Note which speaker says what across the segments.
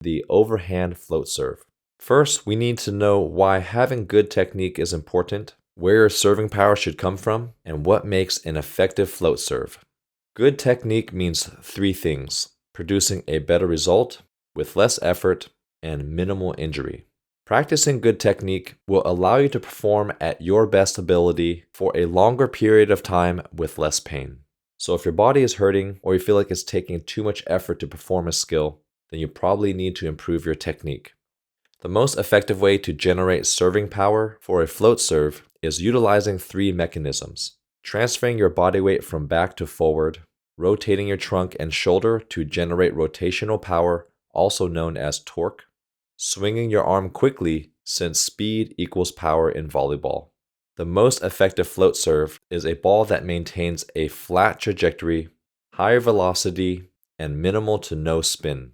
Speaker 1: the overhand float serve. First, we need to know why having good technique is important, where your serving power should come from, and what makes an effective float serve. Good technique means three things: producing a better result with less effort and minimal injury. Practicing good technique will allow you to perform at your best ability for a longer period of time with less pain. So if your body is hurting or you feel like it's taking too much effort to perform a skill, then you probably need to improve your technique. The most effective way to generate serving power for a float serve is utilizing three mechanisms: transferring your body weight from back to forward, rotating your trunk and shoulder to generate rotational power, also known as torque, swinging your arm quickly since speed equals power in volleyball. The most effective float serve is a ball that maintains a flat trajectory, higher velocity, and minimal to no spin.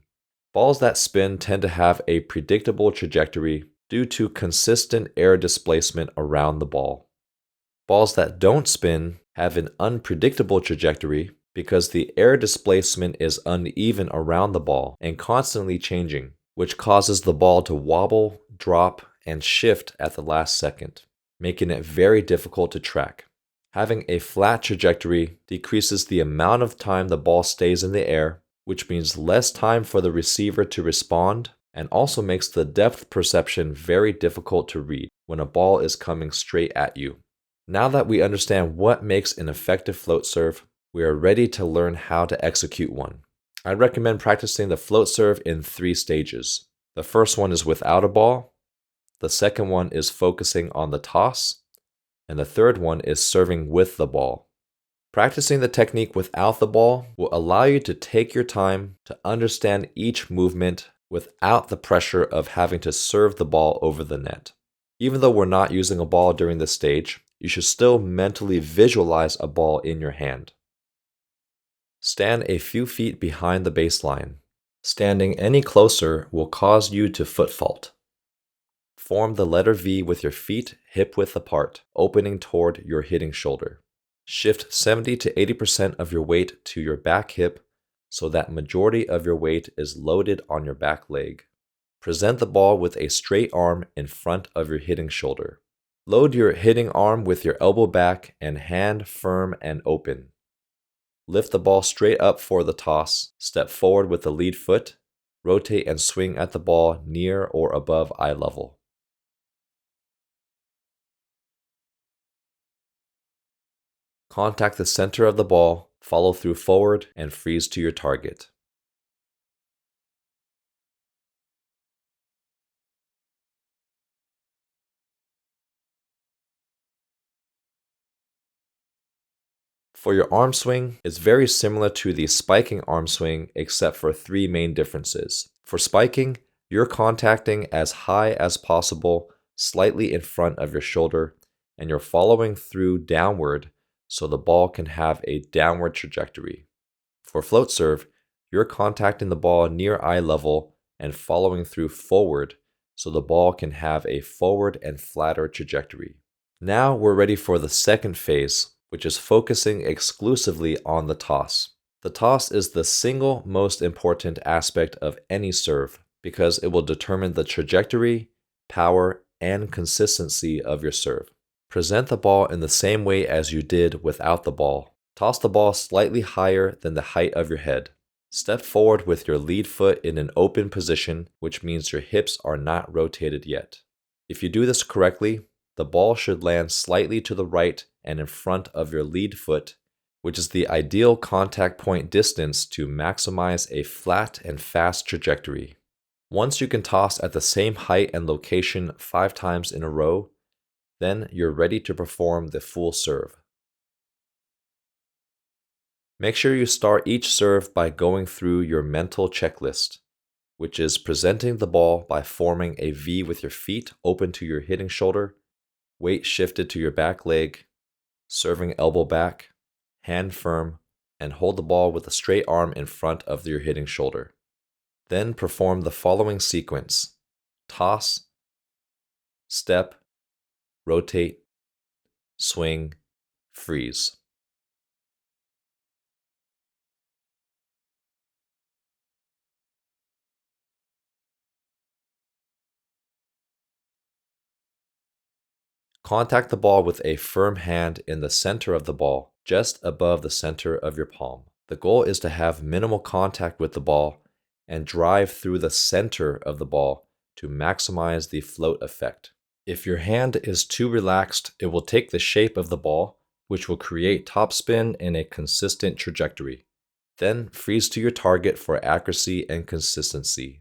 Speaker 1: Balls that spin tend to have a predictable trajectory due to consistent air displacement around the ball. Balls that don't spin have an unpredictable trajectory because the air displacement is uneven around the ball and constantly changing, which causes the ball to wobble, drop, and shift at the last second, making it very difficult to track. Having a flat trajectory decreases the amount of time the ball stays in the air, which means less time for the receiver to respond, and also makes the depth perception very difficult to read when a ball is coming straight at you. Now that we understand what makes an effective float serve, we are ready to learn how to execute one. I recommend practicing the float serve in 3 stages. The first one is without a ball, the second one is focusing on the toss, and the third one is serving with the ball. Practicing the technique without the ball will allow you to take your time to understand each movement without the pressure of having to serve the ball over the net. Even though we're not using a ball during this stage, you should still mentally visualize a ball in your hand. Stand a few feet behind the baseline. Standing any closer will cause you to foot fault. Form the letter V with your feet hip-width apart, opening toward your hitting shoulder. Shift 70 to 80% of your weight to your back hip so that majority of your weight is loaded on your back leg. Present the ball with a straight arm in front of your hitting shoulder. Load your hitting arm with your elbow back and hand firm and open. Lift the ball straight up for the toss, step forward with the lead foot, rotate and swing at the ball near or above eye level. Contact the center of the ball, follow through forward, and freeze to your target. For your arm swing, it's very similar to the spiking arm swing except for 3 main differences. For spiking, you're contacting as high as possible, slightly in front of your shoulder, and you're following through downward so the ball can have a downward trajectory. For float serve, you're contacting the ball near eye level and following through forward so the ball can have a forward and flatter trajectory. Now we're ready for the second phase, which is focusing exclusively on the toss. The toss is the single most important aspect of any serve because it will determine the trajectory, power, and consistency of your serve. Present the ball in the same way as you did without the ball. Toss the ball slightly higher than the height of your head. Step forward with your lead foot in an open position, which means your hips are not rotated yet. If you do this correctly, the ball should land slightly to the right and in front of your lead foot, which is the ideal contact point distance to maximize a flat and fast trajectory. Once you can toss at the same height and location 5 times in a row, then you're ready to perform the full serve. Make sure you start each serve by going through your mental checklist, which is presenting the ball by forming a V with your feet open to your hitting shoulder, weight shifted to your back leg, serving elbow back, hand firm, and hold the ball with a straight arm in front of your hitting shoulder. Then perform the following sequence: toss, step, rotate, swing, freeze. Contact the ball with a firm hand in the center of the ball, just above the center of your palm. The goal is to have minimal contact with the ball and drive through the center of the ball to maximize the float effect. If your hand is too relaxed, it will take the shape of the ball, which will create topspin in a consistent trajectory. Then freeze to your target for accuracy and consistency.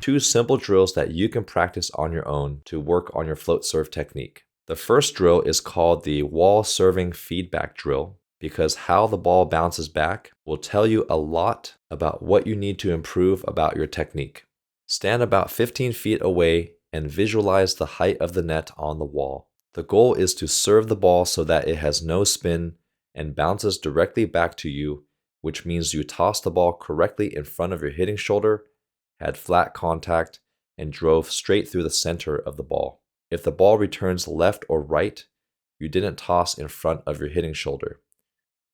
Speaker 1: Two simple drills that you can practice on your own to work on your float serve technique. The first drill is called the wall serving feedback drill because how the ball bounces back will tell you a lot about what you need to improve about your technique. Stand about 15 feet away and visualize the height of the net on the wall. The goal is to serve the ball so that it has no spin and bounces directly back to you, which means you toss the ball correctly in front of your hitting shoulder, had flat contact, and drove straight through the center of the ball. If the ball returns left or right, you didn't toss in front of your hitting shoulder.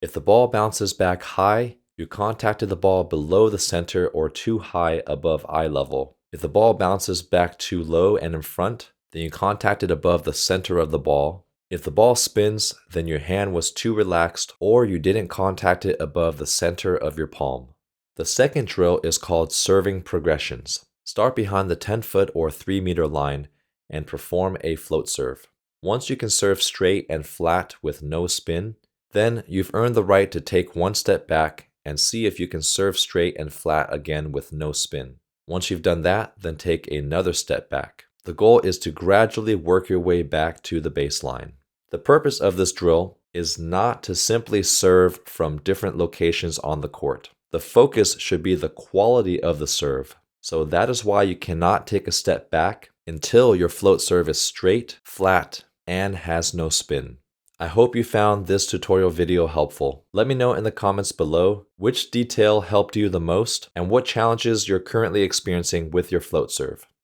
Speaker 1: If the ball bounces back high, you contacted the ball below the center or too high above eye level. If the ball bounces back too low and in front, then you contacted above the center of the ball. If the ball spins, then your hand was too relaxed or you didn't contact it above the center of your palm. The second drill is called serving progressions. Start behind the 10-foot or 3-meter line and perform a float serve. Once you can serve straight and flat with no spin, then you've earned the right to take one step back and see if you can serve straight and flat again with no spin. Once you've done that, then take another step back. The goal is to gradually work your way back to the baseline. The purpose of this drill is not to simply serve from different locations on the court. The focus should be the quality of the serve. So that is why you cannot take a step back until your float serve is straight, flat, and has no spin. I hope you found this tutorial video helpful. Let me know in the comments below which detail helped you the most and what challenges you're currently experiencing with your float serve.